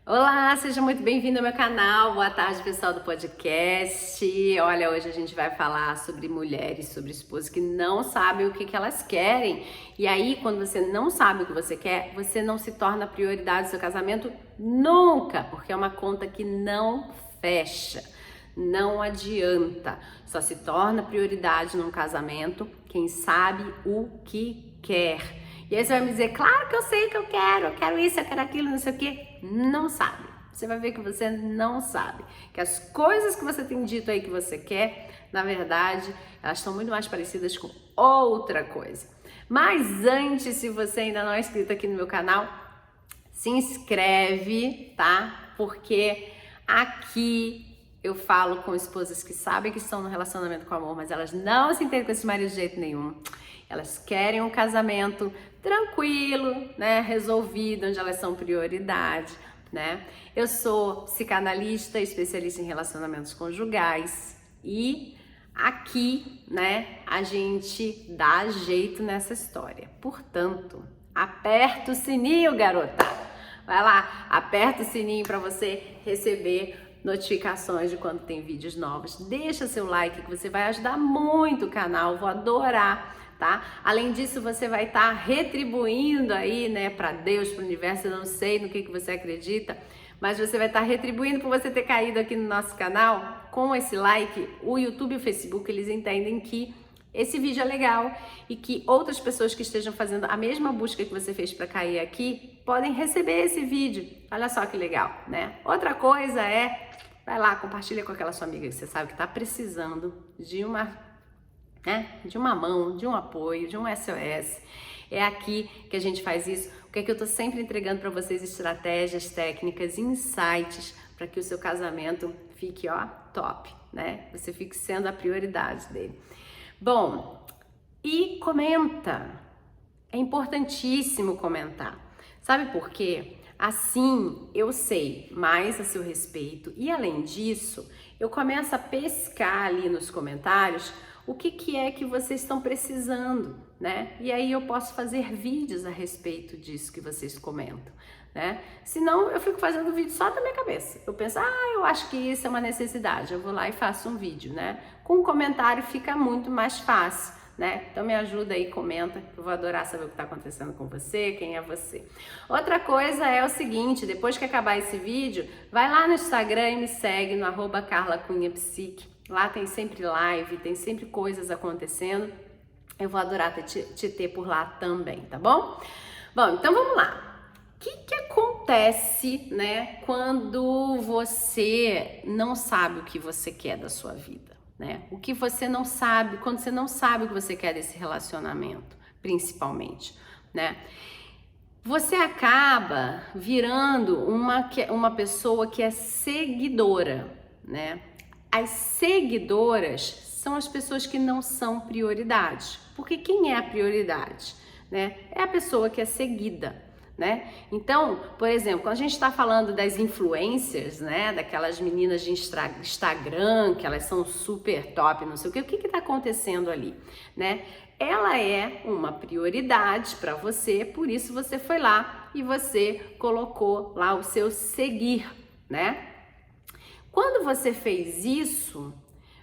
Olá, seja muito bem-vindo ao meu canal. Boa tarde, pessoal do podcast. Olha, hoje a gente vai falar sobre mulheres, sobre esposas que não sabem o que elas querem. E aí, quando você não sabe o que você quer, você não se torna prioridade do seu casamento nunca, porque é uma conta que não fecha. Não adianta. Só se torna prioridade num casamento quem sabe o que quer. E aí você vai me dizer, claro que eu sei o que eu quero isso, eu quero aquilo, não sei o quê. Não sabe. Você vai ver que você não sabe. Que as coisas que você tem dito aí que você quer, na verdade, elas estão muito mais parecidas com outra coisa. Mas antes, se você ainda não é inscrito aqui no meu canal, se inscreve, tá? Porque aqui eu falo com esposas que sabem que estão no relacionamento com amor, mas elas não se entendem com esse marido de jeito nenhum. Elas querem um casamento tranquilo, né, resolvido, onde elas são prioridade, né? Eu sou psicanalista, especialista em relacionamentos conjugais e aqui, né, a gente dá jeito nessa história. Portanto, aperta o sininho, garota. Vai lá, aperta o sininho para você receber notificações de quando tem vídeos novos. Deixa seu like que você vai ajudar muito o canal, vou adorar. Tá? Além disso, você vai estar retribuindo aí, né, para Deus, para o universo, eu não sei no que você acredita, mas você vai estar retribuindo por você ter caído aqui no nosso canal. Com esse like, o YouTube e o Facebook, eles entendem que esse vídeo é legal e que outras pessoas que estejam fazendo a mesma busca que você fez para cair aqui, podem receber esse vídeo. Olha só que legal, né? Outra coisa é, vai lá, compartilha com aquela sua amiga que você sabe que está precisando de de uma mão, de um apoio, de um SOS. É aqui que a gente faz isso. O que é que eu tô sempre entregando para vocês? Estratégias, técnicas, insights para que o seu casamento fique, ó, top, né? Você fique sendo a prioridade dele. Bom, e comenta. É importantíssimo comentar. Sabe por quê? Assim eu sei mais a seu respeito e, além disso, eu começo a pescar ali nos comentários o que é que vocês estão precisando, né? E aí eu posso fazer vídeos a respeito disso que vocês comentam, né? Senão eu fico fazendo vídeo só da minha cabeça. Eu penso, eu acho que isso é uma necessidade. Eu vou lá e faço um vídeo, né? Com um comentário fica muito mais fácil, né? Então me ajuda aí, comenta, eu vou adorar saber o que está acontecendo com você, quem é você. Outra coisa é o seguinte, depois que acabar esse vídeo, vai lá no Instagram e me segue no @carlacunhapsique. Lá tem sempre live, tem sempre coisas acontecendo. Eu vou adorar te ter por lá também, tá bom? Bom, então vamos lá. O que acontece, né, quando você não sabe o que você quer da sua vida, né? O que você não sabe, quando você não sabe o que você quer desse relacionamento, principalmente, né? Você acaba virando uma pessoa que é seguidora, né? As seguidoras são as pessoas que não são prioridade. Porque quem é a prioridade, né? É a pessoa que é seguida, né? Então, por exemplo, quando a gente está falando das influencers, né? Daquelas meninas de Instagram, que elas são super top, não sei o que está acontecendo ali, né? Ela é uma prioridade para você, por isso você foi lá e você colocou lá o seu seguir, né? Quando você fez isso,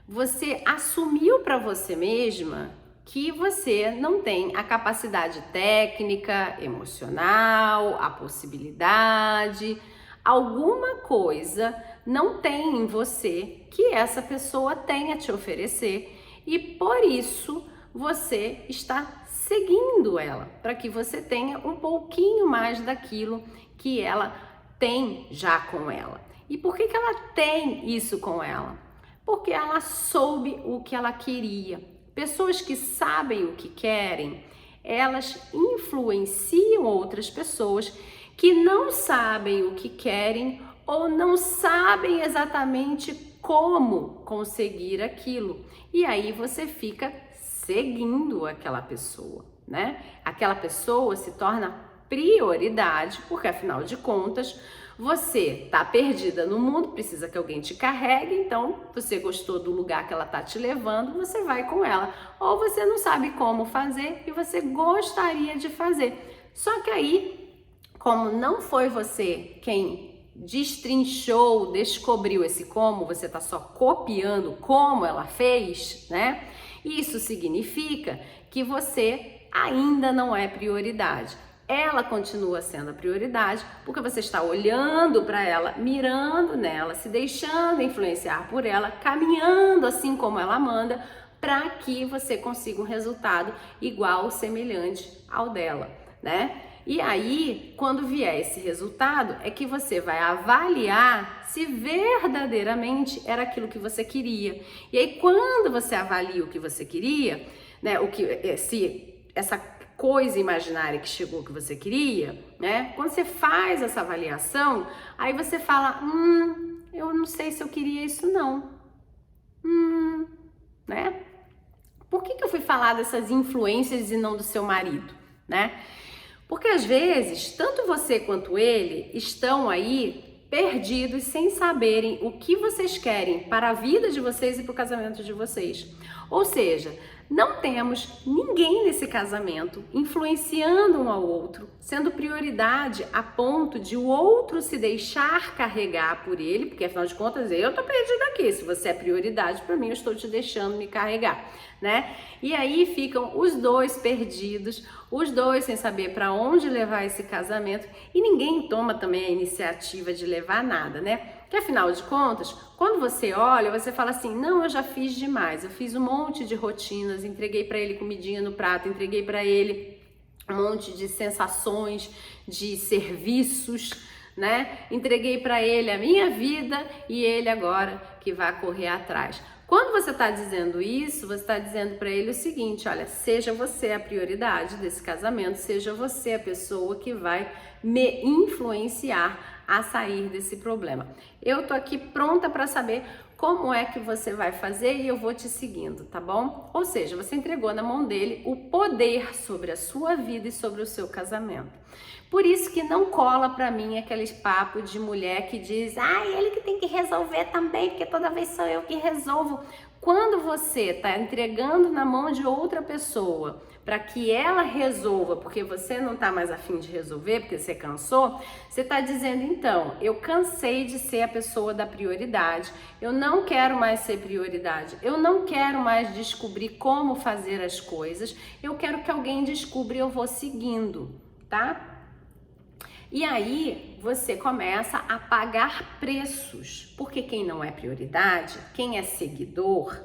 você assumiu para você mesma que você não tem a capacidade técnica, emocional, a possibilidade, alguma coisa não tem em você que essa pessoa tem a te oferecer e por isso você está seguindo ela, para que você tenha um pouquinho mais daquilo que ela tem já com ela. E por que ela tem isso com ela? Porque ela soube o que ela queria. Pessoas que sabem o que querem, elas influenciam outras pessoas que não sabem o que querem ou não sabem exatamente como conseguir aquilo. E aí você fica seguindo aquela pessoa, né? Aquela pessoa se torna prioridade, porque afinal de contas, você tá perdida no mundo, precisa que alguém te carregue, então você gostou do lugar que ela tá te levando, você vai com ela. Ou você não sabe como fazer e você gostaria de fazer. Só que aí, como não foi você quem destrinchou, descobriu esse como, você está só copiando como ela fez, né? Isso significa que você ainda não é prioridade. Ela continua sendo a prioridade porque você está olhando para ela, mirando nela, se deixando influenciar por ela, caminhando assim como ela manda, para que você consiga um resultado igual ou semelhante ao dela, né? E aí, quando vier esse resultado, é que você vai avaliar se verdadeiramente era aquilo que você queria. E aí, quando você avalia o que você queria, né, se essa coisa imaginária que chegou que você queria, né? Quando você faz essa avaliação, aí você fala, eu não sei se eu queria isso não, né? Por que eu fui falar dessas influências e não do seu marido, né? Porque às vezes, tanto você quanto ele estão aí perdidos sem saberem o que vocês querem para a vida de vocês e para o casamento de vocês. Ou seja, não temos ninguém nesse casamento influenciando um ao outro, sendo prioridade a ponto de o outro se deixar carregar por ele, porque afinal de contas eu tô perdida aqui, se você é prioridade para mim eu estou te deixando me carregar, né? E aí ficam os dois perdidos, os dois sem saber para onde levar esse casamento e ninguém toma também a iniciativa de levar nada, né? Que afinal de contas, quando você olha, você fala assim, não, eu já fiz demais, eu fiz um monte de rotinas, entreguei para ele comidinha no prato, entreguei para ele um monte de sensações, de serviços, né? Entreguei para ele a minha vida e ele agora que vai correr atrás. Quando você está dizendo isso, você está dizendo para ele o seguinte, olha, seja você a prioridade desse casamento, seja você a pessoa que vai me influenciar a sair desse problema. Eu tô aqui pronta para saber como é que você vai fazer e eu vou te seguindo, tá bom? Ou seja, você entregou na mão dele o poder sobre a sua vida e sobre o seu casamento. Por isso que não cola pra mim aqueles papo de mulher que diz, ele que tem que resolver também, porque toda vez sou eu que resolvo. Quando você tá entregando na mão de outra pessoa para que ela resolva, porque você não tá mais afim de resolver, porque você cansou, você tá dizendo, então, eu cansei de ser a pessoa da prioridade, eu não quero mais ser prioridade, eu não quero mais descobrir como fazer as coisas, eu quero que alguém descubra e eu vou seguindo, tá? E aí você começa a pagar preços, porque quem não é prioridade, quem é seguidor,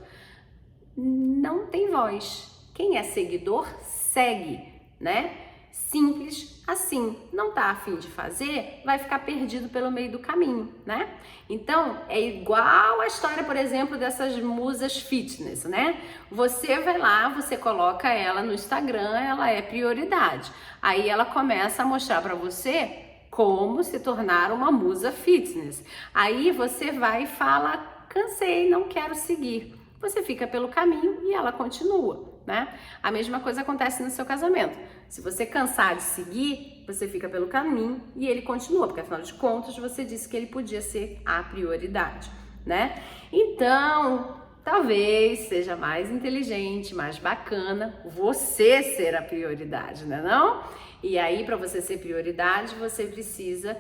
não tem voz. Quem é seguidor, segue, né? Simples assim. Não tá afim de fazer, vai ficar perdido pelo meio do caminho, né? Então, é igual a história, por exemplo, dessas musas fitness, né? Você vai lá, você coloca ela no Instagram, ela é prioridade. Aí ela começa a mostrar para você como se tornar uma musa fitness. Aí você vai e fala, cansei, não quero seguir. Você fica pelo caminho e ela continua, né? A mesma coisa acontece no seu casamento. Se você cansar de seguir, você fica pelo caminho e ele continua, porque afinal de contas você disse que ele podia ser a prioridade, né? Então, talvez seja mais inteligente, mais bacana você ser a prioridade, né não? E aí, para você ser prioridade, você precisa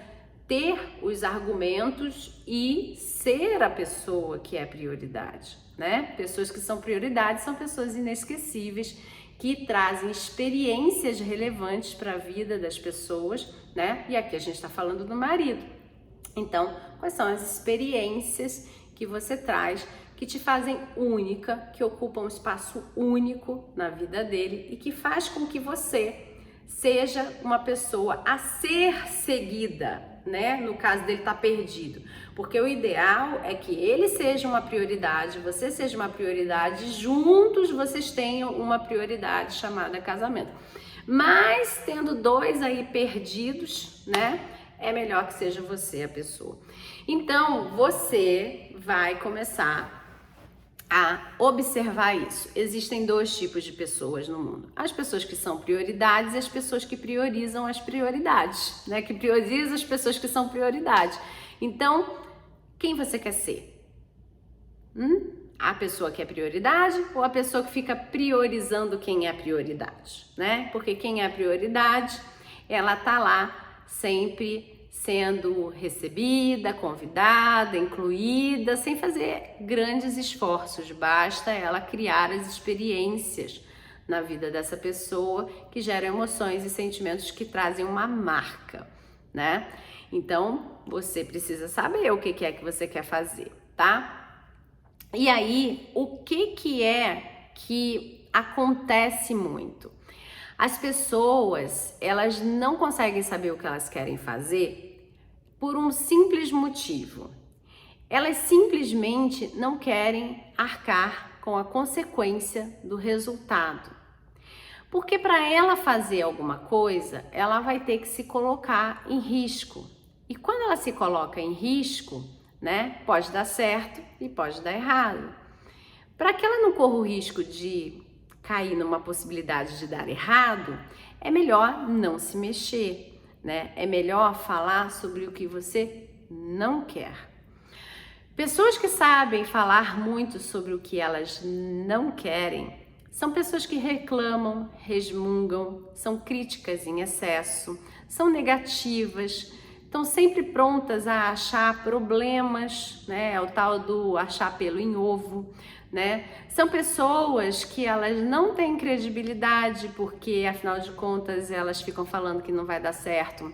ter os argumentos e ser a pessoa que é prioridade, né? Pessoas que são prioridade são pessoas inesquecíveis, que trazem experiências relevantes para a vida das pessoas, né? E aqui a gente está falando do marido. Então, quais são as experiências que você traz que te fazem única, que ocupam um espaço único na vida dele e que faz com que você seja uma pessoa a ser seguida, né? No caso dele estar perdido. Porque o ideal é que ele seja uma prioridade, você seja uma prioridade, juntos vocês tenham uma prioridade chamada casamento. Mas tendo dois aí perdidos, né? É melhor que seja você a pessoa. Então, você vai começar a observar isso. Existem dois tipos de pessoas no mundo. As pessoas que são prioridades e as pessoas que priorizam as prioridades, né? Que priorizam as pessoas que são prioridade. Então, quem você quer ser? A pessoa que é prioridade ou a pessoa que fica priorizando quem é prioridade, né? Porque quem é prioridade, ela tá lá sempre sendo recebida, convidada, incluída, sem fazer grandes esforços. Basta ela criar as experiências na vida dessa pessoa que geram emoções e sentimentos que trazem uma marca, né? Então, você precisa saber o que é que você quer fazer, tá? E aí, o que é que acontece muito? As pessoas, elas não conseguem saber o que elas querem fazer por um simples motivo. Elas simplesmente não querem arcar com a consequência do resultado. Porque para ela fazer alguma coisa, ela vai ter que se colocar em risco. E quando ela se coloca em risco, né, pode dar certo e pode dar errado. Para que ela não corra o risco de cair numa possibilidade de dar errado, é melhor não se mexer, né? É melhor falar sobre o que você não quer. Pessoas que sabem falar muito sobre o que elas não querem são pessoas que reclamam, resmungam, são críticas em excesso, são negativas, estão sempre prontas a achar problemas, né? É o tal do achar pelo em ovo, né? São pessoas que elas não têm credibilidade porque, afinal de contas, elas ficam falando que não vai dar certo,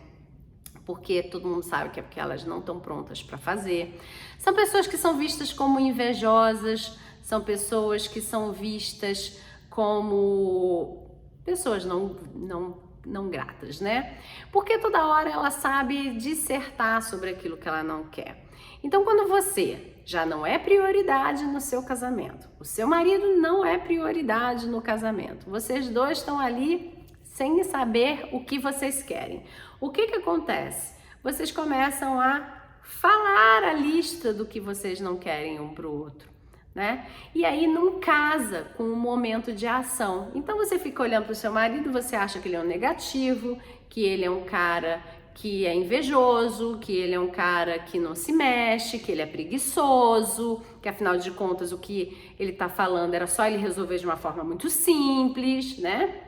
porque todo mundo sabe que é porque elas não estão prontas para fazer. São pessoas que são vistas como invejosas, são pessoas que são vistas como pessoas não gratas, né? Porque toda hora ela sabe dissertar sobre aquilo que ela não quer. Então, quando você já não é prioridade no seu casamento, o seu marido não é prioridade no casamento, vocês dois estão ali sem saber o que vocês querem. O que acontece? Vocês começam a falar a lista do que vocês não querem um para o outro, né? E aí não casa com o momento de ação. Então você fica olhando para o seu marido, você acha que ele é um negativo, que ele é um cara que é invejoso, que ele é um cara que não se mexe, que ele é preguiçoso, que afinal de contas o que ele tá falando era só ele resolver de uma forma muito simples, né?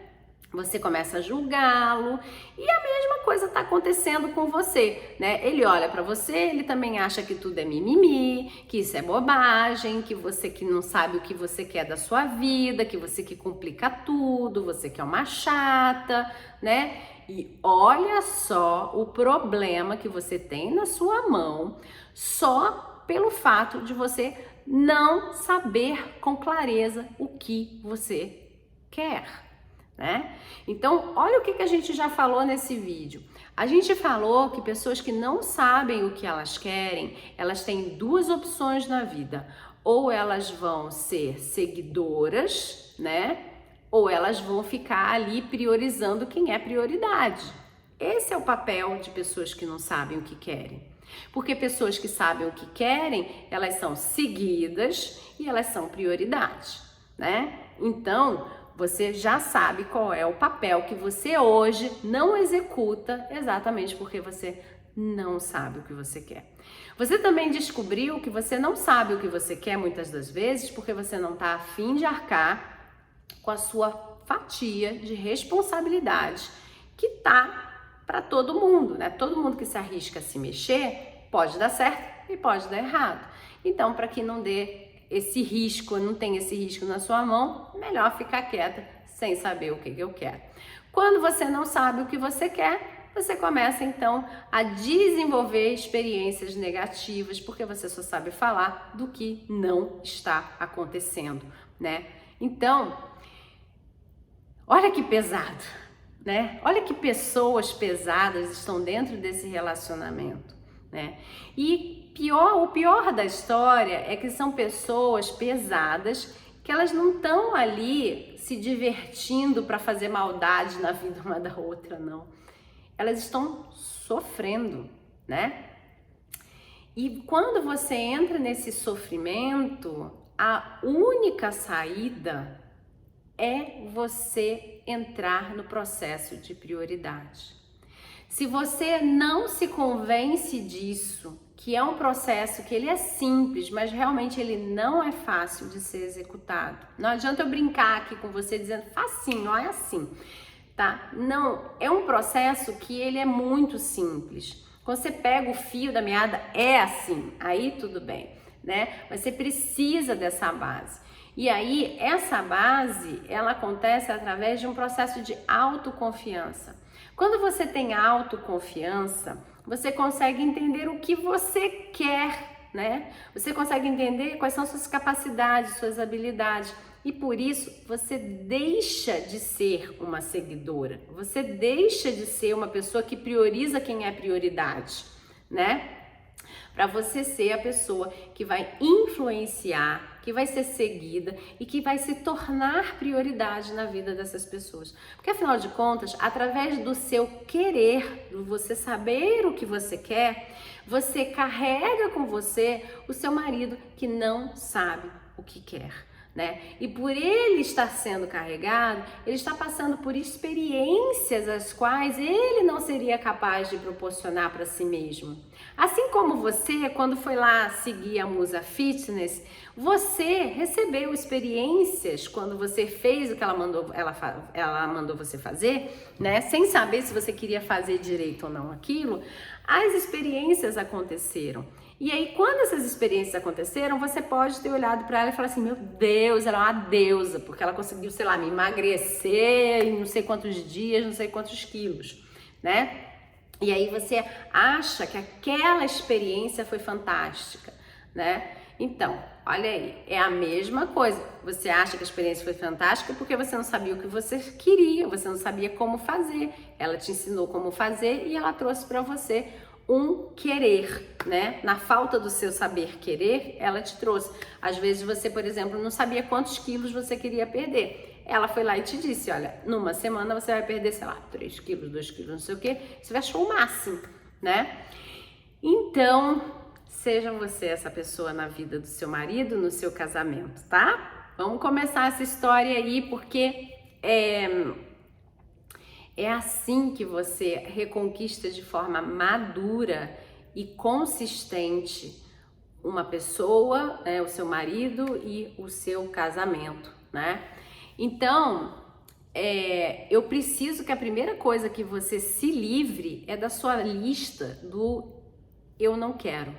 Você começa a julgá-lo e a mesma coisa está acontecendo com você, né? Ele olha para você, ele também acha que tudo é mimimi, que isso é bobagem, que você que não sabe o que você quer da sua vida, que você que complica tudo, você que é uma chata, né? E olha só o problema que você tem na sua mão só pelo fato de você não saber com clareza o que você quer. Né? Então, olha o que a gente já falou nesse vídeo. A gente falou que pessoas que não sabem o que elas querem, elas têm duas opções na vida. Ou elas vão ser seguidoras, né? Ou elas vão ficar ali priorizando quem é prioridade. Esse é o papel de pessoas que não sabem o que querem. Porque pessoas que sabem o que querem, elas são seguidas e elas são prioridade, né? Então, você já sabe qual é o papel que você hoje não executa exatamente porque você não sabe o que você quer. Você também descobriu que você não sabe o que você quer muitas das vezes porque você não está a fim de arcar com a sua fatia de responsabilidade que tá para todo mundo, né? Todo mundo que se arrisca a se mexer pode dar certo e pode dar errado. Então, para que não dê esse risco, não tem esse risco na sua mão, melhor ficar quieta sem saber o que eu quero. Quando você não sabe o que você quer, você começa então a desenvolver experiências negativas, porque você só sabe falar do que não está acontecendo, né? Então, olha que pesado, né? Olha que pessoas pesadas estão dentro desse relacionamento, né? E o pior da história é que são pessoas pesadas que elas não estão ali se divertindo para fazer maldade na vida uma da outra, não. Elas estão sofrendo, né? E quando você entra nesse sofrimento, a única saída é você entrar no processo de prioridade. Se você não se convence disso, que é um processo que ele é simples, mas realmente ele não é fácil de ser executado. Não adianta eu brincar aqui com você dizendo facinho, ó, é assim, tá? Não, é um processo que ele é muito simples. Quando você pega o fio da meada, é assim, aí tudo bem, né? Mas você precisa dessa base. E aí, essa base, ela acontece através de um processo de autoconfiança. Quando você tem autoconfiança, você consegue entender o que você quer, né? Você consegue entender quais são suas capacidades, suas habilidades. E por isso, você deixa de ser uma seguidora. Você deixa de ser uma pessoa que prioriza quem é prioridade, né? Para você ser a pessoa que vai influenciar, que vai ser seguida e que vai se tornar prioridade na vida dessas pessoas. Porque afinal de contas, através do seu querer, do você saber o que você quer, você carrega com você o seu marido que não sabe o que quer. Né? E por ele estar sendo carregado, ele está passando por experiências as quais ele não seria capaz de proporcionar para si mesmo. Assim como você, quando foi lá seguir a Musa Fitness, você recebeu experiências quando você fez o que ela mandou você fazer, né? Sem saber se você queria fazer direito ou não aquilo, as experiências aconteceram. E aí, quando essas experiências aconteceram, você pode ter olhado para ela e falar assim, meu Deus, ela é uma deusa, porque ela conseguiu, sei lá, me emagrecer em não sei quantos dias, não sei quantos quilos, né? E aí você acha que aquela experiência foi fantástica, né? Então, olha aí, é a mesma coisa. Você acha que a experiência foi fantástica porque você não sabia o que você queria, você não sabia como fazer. Ela te ensinou como fazer e ela trouxe para você um querer, né? Na falta do seu saber querer, ela te trouxe. Às vezes você, por exemplo, não sabia quantos quilos você queria perder. Ela foi lá e te disse, olha, numa semana você vai perder, sei lá, 3 quilos, 2 quilos, não sei o quê. Você achou o máximo, né? Então, seja você essa pessoa na vida do seu marido, no seu casamento, tá? Vamos começar essa história aí, porque é assim que você reconquista de forma madura e consistente uma pessoa, né, o seu marido e o seu casamento, né? Então, eu preciso que a primeira coisa que você se livre é da sua lista do eu não quero.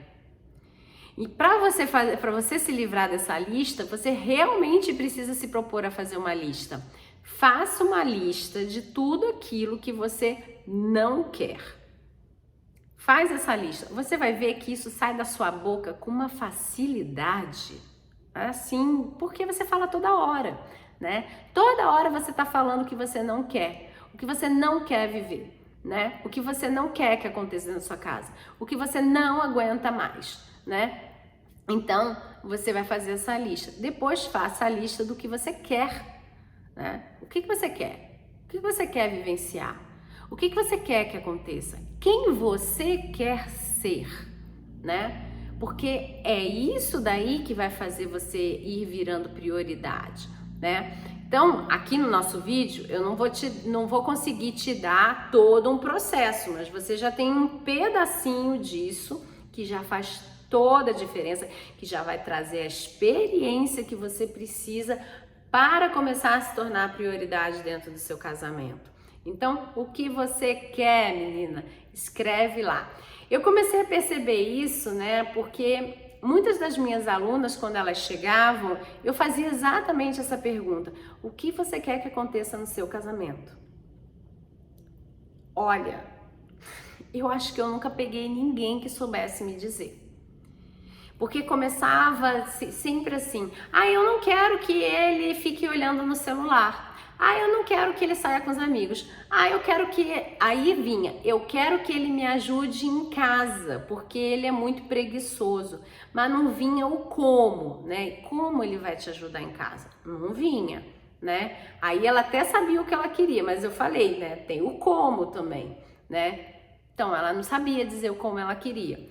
E para você se livrar dessa lista, você realmente precisa se propor a fazer uma lista. Faça uma lista de tudo aquilo que você não quer. Faz essa lista. Você vai ver que isso sai da sua boca com uma facilidade, assim, porque você fala toda hora, né? Toda hora você tá falando o que você não quer, o que você não quer viver, né? O que você não quer que aconteça na sua casa, o que você não aguenta mais, né? Então, você vai fazer essa lista. Depois faça a lista do que você quer, né? O que você quer? O que você quer vivenciar? O que você quer que aconteça? Quem você quer ser, né? Porque é isso daí que vai fazer você ir virando prioridade, né? Então, aqui no nosso vídeo, eu não vou conseguir te dar todo um processo, mas você já tem um pedacinho disso que já faz toda a diferença, que já vai trazer a experiência que você precisa para começar a se tornar prioridade dentro do seu casamento. Então, o que você quer, menina? Escreve lá. Eu comecei a perceber isso, né? Porque muitas das minhas alunas, quando elas chegavam, eu fazia exatamente essa pergunta: o que você quer que aconteça no seu casamento? Olha, eu acho que eu nunca peguei ninguém que soubesse me dizer. Porque começava sempre assim, eu não quero que ele fique olhando no celular. Eu não quero que ele saia com os amigos. Eu quero que... Aí vinha, eu quero que ele me ajude em casa, porque ele é muito preguiçoso. Mas não vinha o como, né? Como ele vai te ajudar em casa? Não vinha, né? Aí ela até sabia o que ela queria, mas eu falei, né? Tem o como também, né? Então ela não sabia dizer o como ela queria.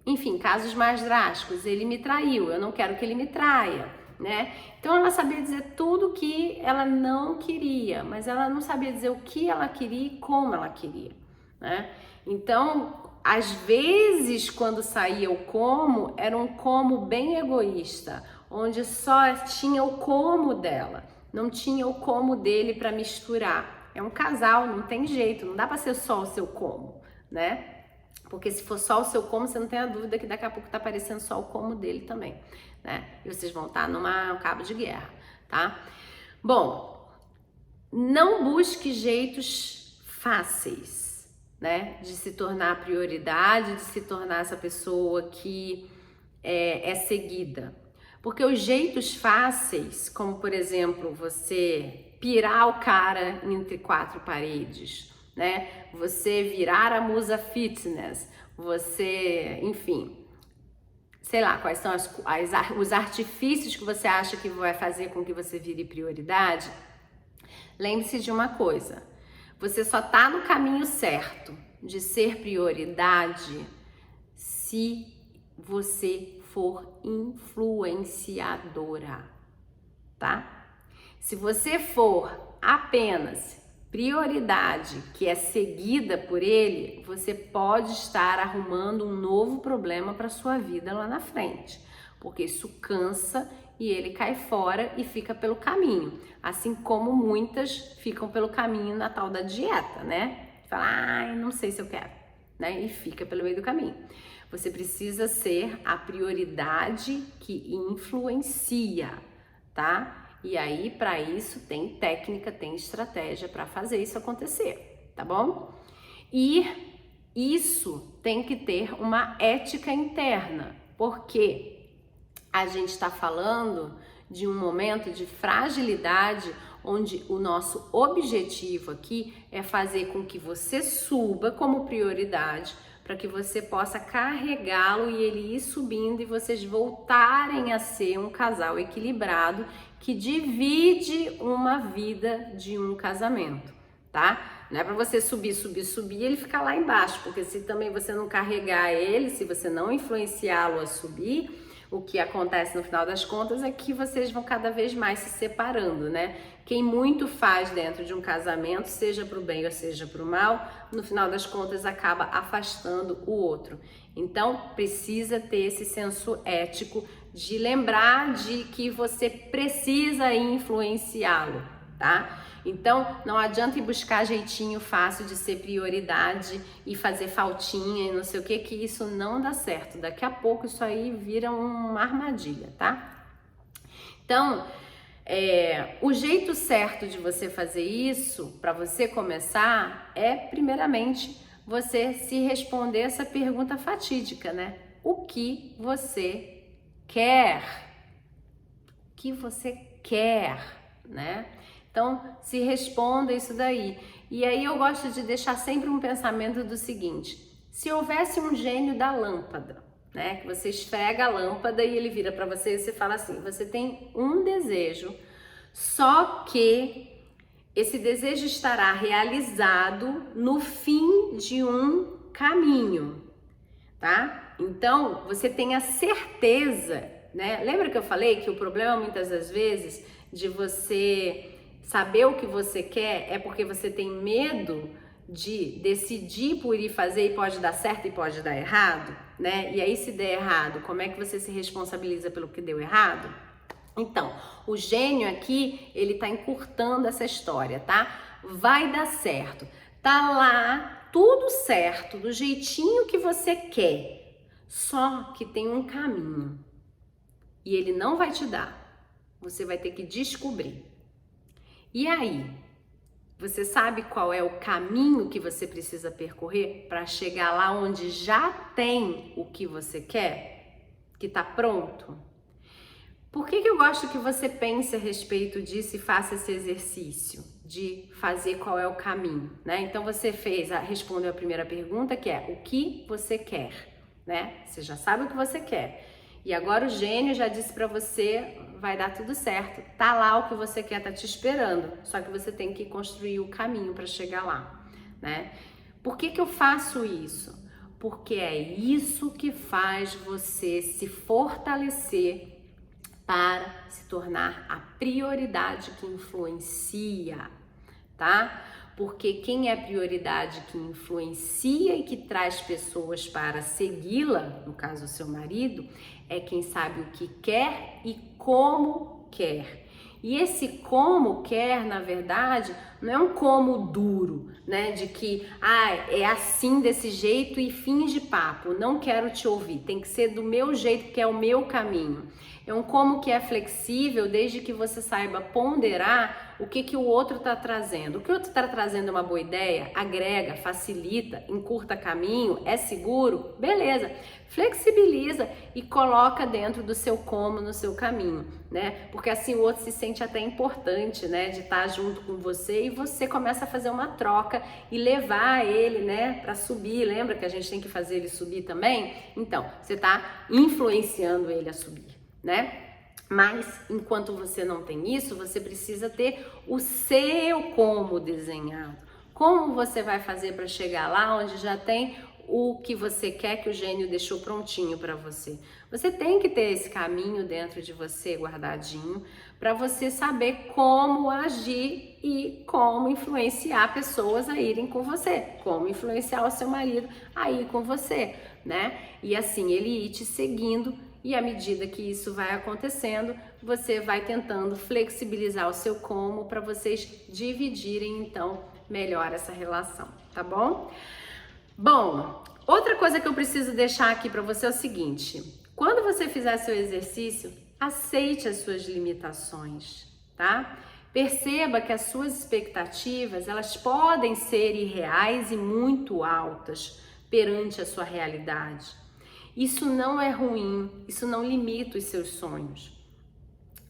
Enfim, casos mais drásticos, ele me traiu, eu não quero que ele me traia, né? Então ela sabia dizer tudo que ela não queria, mas ela não sabia dizer o que ela queria e como ela queria, né? Então, às vezes, quando saía o como, era um como bem egoísta, onde só tinha o como dela, não tinha o como dele para misturar. É um casal, não tem jeito, não dá para ser só o seu como, né? Porque se for só o seu como, você não tem a dúvida que daqui a pouco tá aparecendo só o como dele também, né? E vocês vão estar numa cabo de guerra, tá? Bom, não busque jeitos fáceis, né? De se tornar prioridade, de se tornar essa pessoa que é seguida. Porque os jeitos fáceis, como por exemplo, você pirar o cara entre quatro paredes, né? Você virar a musa fitness, você, enfim, sei lá, quais são os artifícios que você acha que vai fazer com que você vire prioridade. Lembre-se de uma coisa, você só tá no caminho certo de ser prioridade se você for influenciadora, tá? Se você for apenas prioridade que é seguida por ele, você pode estar arrumando um novo problema para sua vida lá na frente, porque isso cansa e ele cai fora e fica pelo caminho, assim como muitas ficam pelo caminho na tal da dieta, né? Fala, ai, não sei se eu quero, né? E fica pelo meio do caminho. Você precisa ser a prioridade que influencia, tá? E aí, para isso, tem técnica, tem estratégia para fazer isso acontecer, tá bom? E isso tem que ter uma ética interna, porque a gente está falando de um momento de fragilidade, onde o nosso objetivo aqui é fazer com que você suba como prioridade, para que você possa carregá-lo e ele ir subindo e vocês voltarem a ser um casal equilibrado que divide uma vida de um casamento, tá? Não é para você subir e ele ficar lá embaixo, porque se também você não carregar ele, se você não influenciá-lo a subir, o que acontece no final das contas é que vocês vão cada vez mais se separando, né? Quem muito faz dentro de um casamento, seja para o bem ou seja para o mal, no final das contas acaba afastando o outro. Então, precisa ter esse senso ético de lembrar de que você precisa influenciá-lo, tá? Então, não adianta ir buscar jeitinho fácil de ser prioridade e fazer faltinha e não sei o que isso não dá certo. Daqui a pouco isso aí vira uma armadilha, tá? Então, o jeito certo de você fazer isso, para você começar, é primeiramente você se responder essa pergunta fatídica, né? O que você quer? O que você quer, né? Então, se responda isso daí. E aí eu gosto de deixar sempre um pensamento do seguinte: se houvesse um gênio da lâmpada, né, que você esfrega a lâmpada e ele vira para você e você fala assim, você tem um desejo, só que esse desejo estará realizado no fim de um caminho, tá? Então, você tem a certeza, né? Lembra que eu falei que o problema muitas das vezes de você saber o que você quer é porque você tem medo de decidir por ir fazer e pode dar certo e pode dar errado, né? E aí, se der errado, como é que você se responsabiliza pelo que deu errado? Então, o gênio aqui, ele tá encurtando essa história, tá? Vai dar certo. Tá lá, tudo certo, do jeitinho que você quer. Só que tem um caminho. E ele não vai te dar. Você vai ter que descobrir. E aí, você sabe qual é o caminho que você precisa percorrer para chegar lá onde já tem o que você quer? Que tá pronto? Por que eu gosto que você pense a respeito disso e faça esse exercício de fazer qual é o caminho, né? Então você respondeu a primeira pergunta, que é o que você quer, né? Você já sabe o que você quer. E agora o gênio já disse para você, vai dar tudo certo. Tá lá o que você quer, tá te esperando. Só que você tem que construir o caminho para chegar lá, né? Por que eu faço isso? Porque é isso que faz você se fortalecer para se tornar a prioridade que influencia, tá? Porque quem é prioridade que influencia e que traz pessoas para segui-la, no caso o seu marido, é quem sabe o que quer e como quer. E esse como quer, na verdade, não é um como duro, né? De que, é assim, desse jeito e fim de papo, não quero te ouvir, tem que ser do meu jeito, que é o meu caminho. É um como que é flexível, desde que você saiba ponderar o que o outro está trazendo. O que o outro está trazendo é uma boa ideia, agrega, facilita, encurta caminho, é seguro, beleza. Flexibiliza e coloca dentro do seu como, no seu caminho, né? Porque assim o outro se sente até importante, né? De estar junto com você e você começa a fazer uma troca e levar ele, né? Para subir. Lembra que a gente tem que fazer ele subir também? Então, você está influenciando ele a subir, né? Mas enquanto você não tem isso, você precisa ter o seu como desenhado. Como você vai fazer para chegar lá onde já tem o que você quer, que o gênio deixou prontinho para você? Você tem que ter esse caminho dentro de você guardadinho para você saber como agir e como influenciar pessoas a irem com você, como influenciar o seu marido a ir com você, né? E assim ele ir te seguindo. E à medida que isso vai acontecendo, você vai tentando flexibilizar o seu como para vocês dividirem então melhor essa relação, tá bom? Bom, outra coisa que eu preciso deixar aqui para você é o seguinte: quando você fizer seu exercício, aceite as suas limitações, tá? Perceba que as suas expectativas, elas podem ser irreais e muito altas perante a sua realidade. Isso não é ruim, isso não limita os seus sonhos.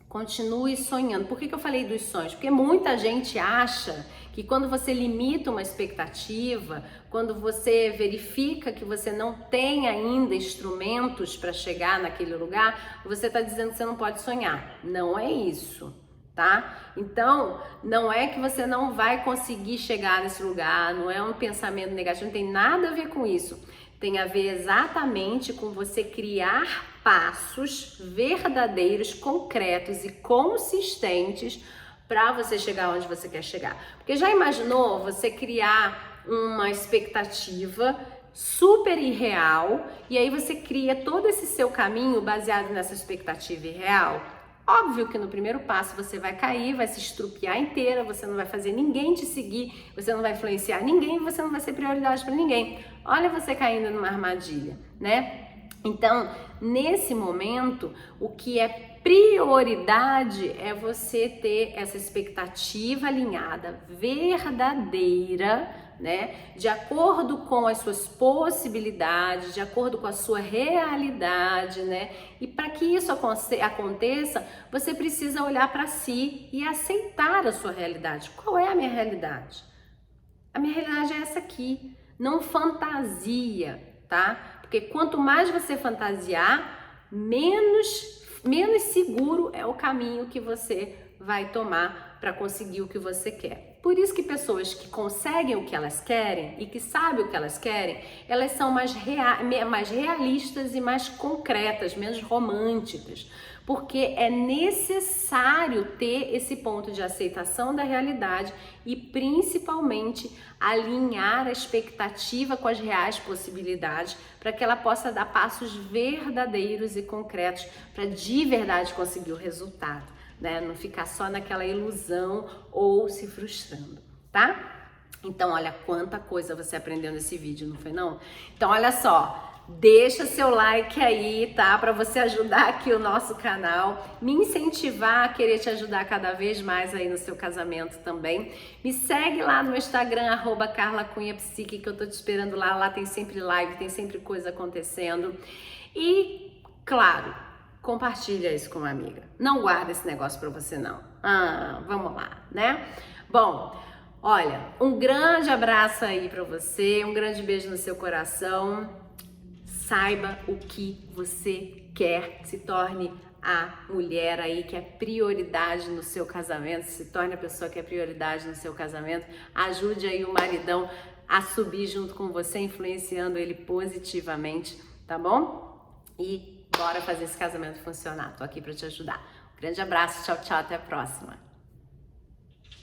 Continue sonhando. Por que eu falei dos sonhos? Porque muita gente acha que quando você limita uma expectativa, quando você verifica que você não tem ainda instrumentos para chegar naquele lugar, você está dizendo que você não pode sonhar. Não é isso, tá? Então, não é que você não vai conseguir chegar nesse lugar, não é um pensamento negativo, não tem nada a ver com isso. Tem a ver exatamente com você criar passos verdadeiros, concretos e consistentes para você chegar onde você quer chegar. Porque já imaginou você criar uma expectativa super irreal e aí você cria todo esse seu caminho baseado nessa expectativa irreal? Óbvio que no primeiro passo você vai cair, vai se estrupiar inteira, você não vai fazer ninguém te seguir, você não vai influenciar ninguém, você não vai ser prioridade para ninguém. Olha você caindo numa armadilha, né? Então, nesse momento, o que é prioridade é você ter essa expectativa alinhada, verdadeira, né? De acordo com as suas possibilidades, de acordo com a sua realidade, né? E para que isso aconteça, você precisa olhar para si e aceitar a sua realidade. Qual é a minha realidade? A minha realidade é essa aqui. Não fantasia, tá? Porque quanto mais você fantasiar, menos seguro é o caminho que você vai tomar para conseguir o que você quer. Por isso que pessoas que conseguem o que elas querem e que sabem o que elas querem, elas são mais realistas e mais concretas, menos românticas. Porque é necessário ter esse ponto de aceitação da realidade e principalmente alinhar a expectativa com as reais possibilidades para que ela possa dar passos verdadeiros e concretos para de verdade conseguir o resultado, né? Não ficar só naquela ilusão ou se frustrando, tá? Então, olha quanta coisa você aprendeu nesse vídeo, não foi não? Então, olha só. Deixa seu like aí, tá? Para você ajudar aqui o nosso canal, me incentivar a querer te ajudar cada vez mais aí no seu casamento também. Me segue lá no Instagram, @carlacunhapsique, que eu tô te esperando lá. Lá tem sempre live, tem sempre coisa acontecendo. E, claro, compartilha isso com uma amiga. Não guarda esse negócio pra você, não. Vamos lá, né? Bom, olha, um grande abraço aí pra você, um grande beijo no seu coração. Saiba o que você quer, se torne a mulher aí que é prioridade no seu casamento, se torne a pessoa que é prioridade no seu casamento, ajude aí o maridão a subir junto com você, influenciando ele positivamente, tá bom? E bora fazer esse casamento funcionar, tô aqui para te ajudar. Um grande abraço, tchau, tchau, até a próxima.